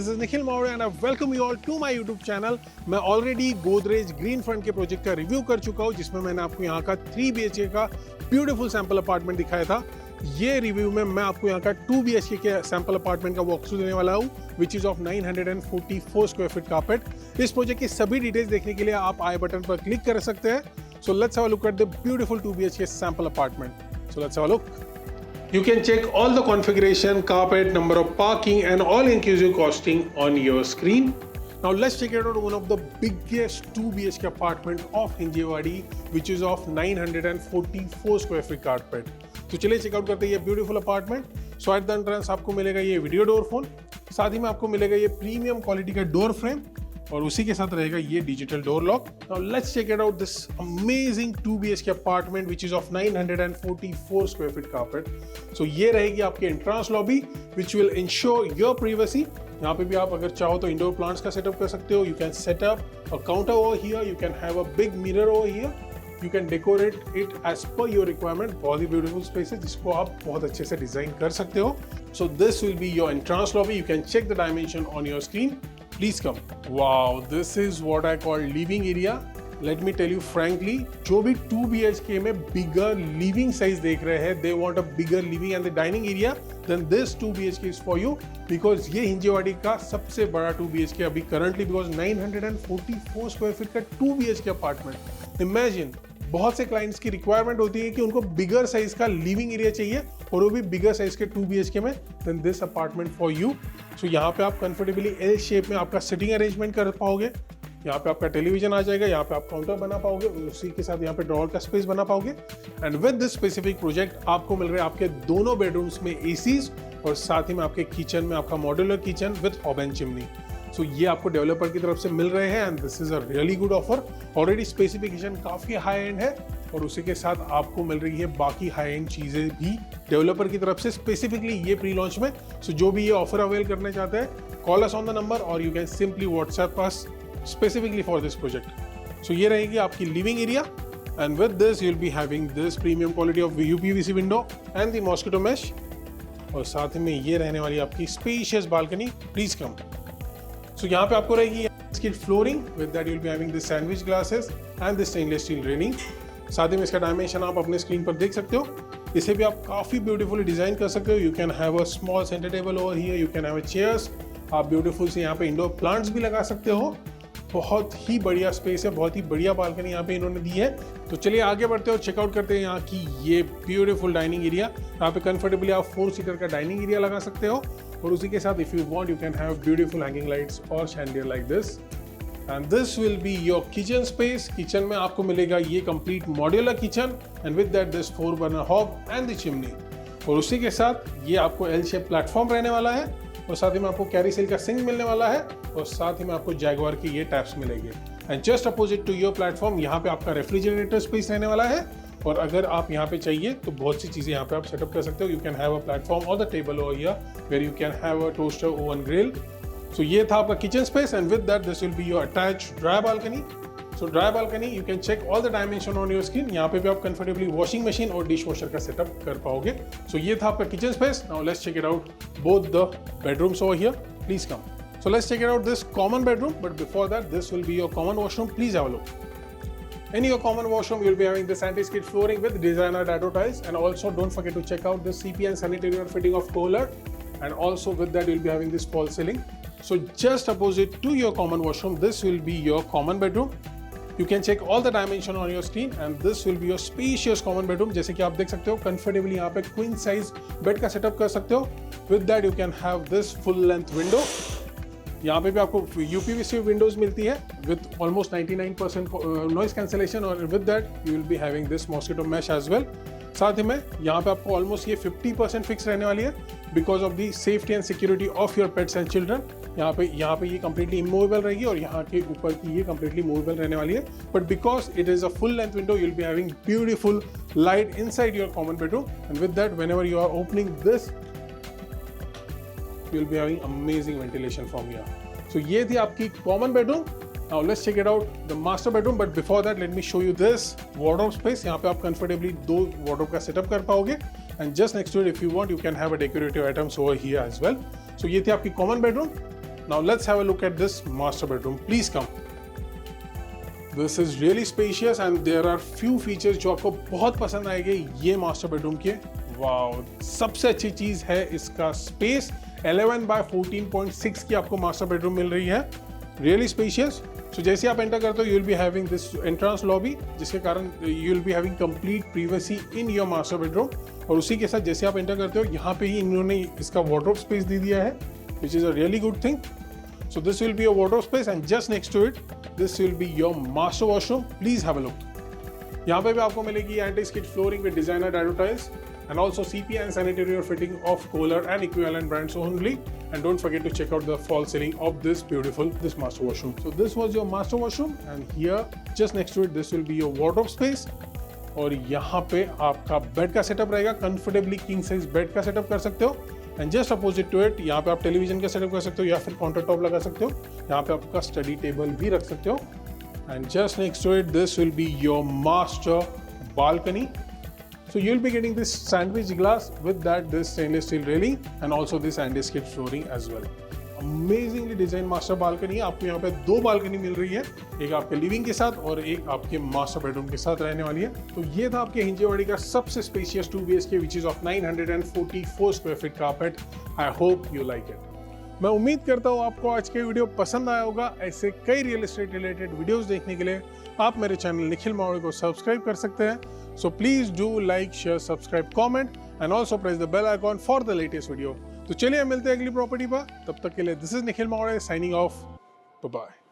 This is Nikhil Maurya and I welcome you all to my YouTube channel. मैं already Godrej green front के project का review कर चुका हूं, जिसमें मैंने आपको यहाँ का 3 BHK का ब्यूटीफुल सैंपल अपार्टमेंट दिखाया था। ये रिव्यू में मैं आपको यहाँ का 2 BHK के सैंपल अपार्टमेंट का वॉक थ्रू देने वाला हूँ, विच is of 944 square feet carpet. इस प्रोजेक्ट की सभी डिटेल्स देखने के लिए आप आई बटन पर क्लिक कर सकते हैं। So let's have a look at the beautiful 2 BHK sample apartment. So let's have a look. You can check all the configuration, carpet, number of parking and all inclusive costing on your screen. Now let's check out one of the biggest 2 BHK apartment of Hinjewadi, which is of 944 square feet carpet. तो चलिए checkout करते हैं ये beautiful apartment. So at the entrance आपको मिलेगा ये video door phone, साथ ही में आपको मिलेगा ये प्रीमियम क्वालिटी का डोर फ्रेम और उसी के साथ रहेगा ये digital door lock. Now let's check it out this amazing 2 BHK apartment which is of 944 square feet carpet. So ये रहेगी आपकी entrance lobby which will ensure your privacy. यहाँ पे भी आप अगर चाहो तो इंडोर प्लांट्स का सेटअप कर सकते हो। You can set up a counter over here, you can have a big mirror over here, you can decorate it as per your requirement. बहुत ही ब्यूटीफुल स्पेस है जिसको आप बहुत अच्छे से डिजाइन कर सकते हो। So this will be your entrance lobby. You can check the dimension on your screen. Please come. Wow, this is what I call living area. Let me tell you frankly, जो भी 2 BHK में bigger living size देख रहे हैं, they want a bigger living and the dining area, then this 2 BHK is for you because ये हिंजेवाड़ी का सबसे बड़ा 2 BHK अभी currently because 944 square feet का 2 BHK अपार्टमेंट। Imagine, बहुत से क्लाइंट्स की रिक्वायरमेंट होती है कि उनको बिगर साइज का लिविंग एरिया चाहिए और वो भी बिगर साइज के 2 BHK में, then this apartment for you. So यहाँ पे आप कंफर्टेबली एल शेप में आपका सिटिंग अरेंजमेंट कर पाओगे। यहाँ पे आपका टेलीविजन आ जाएगा, यहाँ पे आप काउंटर बना पाओगे, उसी के साथ यहाँ पे ड्रॉअर का स्पेस बना पाओगे। And with this specific project आपको मिल रहे हैं आपके दोनों बेडरूम्स में एसीज और साथ ही में आपके किचन में आपका modular kitchen with hob and chimney. So ये आपको डेवलपर की तरफ से मिल रहे हैं and this is a really good offer. Already specification काफ़ी हाई एंड है और उसी के साथ आपको मिल रही है बाकी हाई एंड चीज़ें भी डेवलपर की तरफ से स्पेसिफिकली ये प्री लॉन्च में। सो जो भी ये ऑफर अवेल करना चाहते हैं, call us on the number और you can simply WhatsApp us specifically for this project. So ये रहेगी आपकी living area and with this you will be having this premium quality of UPVC window and the mosquito mesh और साथ में ये रहने वाली आपकी spacious balcony. Please come. So यहाँ पे आपको रहेगी इसकी flooring, with that you will be having this sandwich glasses and this stainless steel railing. साथ ही में इसका डायमेंशन आप अपने स्क्रीन पर देख सकते हो। इसे भी आप काफ़ी ब्यूटीफुली डिजाइन कर सकते हो। You can have a small centre table over here, you can have a chairs. आप ब्यूटीफुल से यहाँ पे इंडोर प्लांट्स भी लगा सकते हो। बहुत ही बढ़िया स्पेस है, बहुत ही बढ़िया बालकनी यहाँ पे इन्होंने दी है। तो चलिए आगे बढ़ते हैं और चेकआउट करते हैं यहाँ की ये ब्यूटीफुल डाइनिंग एरिया। यहाँ पे कंफर्टेबली आप 4 सीटर का डाइनिंग एरिया लगा सकते हो और उसी के साथ if you want you can have beautiful hanging lights और chandelier like this. And this will be your kitchen space. Kitchen में आपको मिलेगा ये complete modular kitchen and with that this 4 burner hob and the chimney और उसी के साथ ये आपको एल शेप प्लेटफॉर्म रहने वाला है और साथ ही में आपको कैरी सेल का सिंक मिलने वाला है और साथ ही में आपको जैगवार की ये टैप्स मिलेंगे। And just opposite to your platform यहाँ पे आपका रेफ्रिजरेटर स्पेस रहने वाला है और अगर आप यहाँ पे चाहिए तो बहुत सी चीज़ें यहाँ पे आप सेटअप कर सकते हो। You can have a platform और the table over here where you can have a toaster oven grill. So ये था आपका kitchen space and with that this will be your attached dry balcony. So dry balcony you can check all the dimension on your screen. यहाँ पे भी आप comfortably washing machine और dishwasher का setup कर पाओगे। सो ये था आपका kitchen space. Now let's check it out both the bedrooms over here. Please come. So let's check it out this common bedroom, but before that this will be your common washroom. Please have a look. In your common washroom you'll be having this anti-skid flooring with designer dado tiles and also don't forget to check out this CP and sanitary fitting of Kohler and also with that you'll be having this false ceiling. So just opposite to your common washroom this will be your common bedroom. You can check all the dimension on your screen and this will be your spacious common bedroom. जैसे कि आप देख सकते हो comfortably यहाँ पे queen size bed का setup कर सकते हो। With that you can have this full length window. यहाँ पे भी आपको UPVC विंडोज मिलती है विद ऑलमोस्ट 99% नॉइज कैंसलेशन और with that you will be having this mosquito mesh as well. साथ ही में यहाँ पे आपको ऑलमोस्ट ये 50% फिक्स रहने वाली है because of the safety and security of your pets and children. यहाँ पे ये कंप्लीटली इमूवेबल रहेगी और यहाँ के ऊपर की ये कंप्लीटली मूवेबल रहने वाली है। But because it is a full length window you will be having beautiful light inside your common bedroom and with that whenever you are opening this you will be having amazing ventilation from here. So ये थी आपकी common bedroom. Now let's check it out the master bedroom. But before that let me show you this wardrobe space. यहाँ पे आप comfortably 2 wardrobe का setup कर पाओगे and just next to it if you want you can have a decorative items over here as well. So ये थी आपकी common bedroom. Now let's have a look at this master bedroom. Please come. This is really spacious and there are few features जो आपको बहुत पसंद आएंगे ये master bedroom के। वाओ, सबसे अच्छी चीज है इसका स्पेस। 11 by 14.6 की आपको मास्टर बेडरूम मिल रही है। Really spacious. सो जैसे आप एंटर करते हो you will be having this entrance lobby, जिसके कारण you will be having complete privacy in your master bedroom. और उसी के साथ जैसे आप एंटर करते हो यहाँ पे ही इन्होंने इसका वार्डरोब स्पेस दे दिया है, which is a really good thing. So this will be your wardrobe space and just next to it, this will be your master washroom. Please have a look. यहाँ पे भी आपको मिलेगी anti-skid flooring with designer dado tiles and also CP and sanitary fitting of Kohler and equivalent brands only. And don't forget to check out the fall ceiling of this master washroom. So this was your master washroom and here just next to it, this will be your wardrobe space. और यहाँ पे आपका bed का setup रहेगा। Comfortably king size bed का setup कर सकते हो। And just opposite to it यहाँ पे आप टेलीविजन का सेटअप कर सकते हो या फिर काउंटर टॉप लगा सकते हो। यहाँ पे आपका स्टडी टेबल भी रख सकते हो। And just next to it this will be your master balcony. So you'll be getting this sandwich glass with that this stainless steel railing and also this anti-skid flooring as well. Amazingly design master balcony है। आपको यहाँ पे दो balcony मिल रही है, एक आपके living के साथ और एक आपके मास्टर बेडरूम के साथ रहने वाली है। तो ये था आपके हिंजेवाड़ी का सबसे spacious 2 BHK which is of 944 square feet carpet. I hope you like it. मैं उम्मीद करता हूँ आपको आज के वीडियो पसंद आया होगा। ऐसे कई रियल एस्टेट रिलेटेड वीडियोस देखने के लिए आप मेरे चैनल निखिल मावड़े को सब्सक्राइब कर सकते हैं। So please do like, share, subscribe, comment and also press the bell icon for the latest video. तो चलिए मिलते हैं अगली प्रॉपर्टी पर। तब तक के लिए this is Nikhil Mawade signing off. Bye.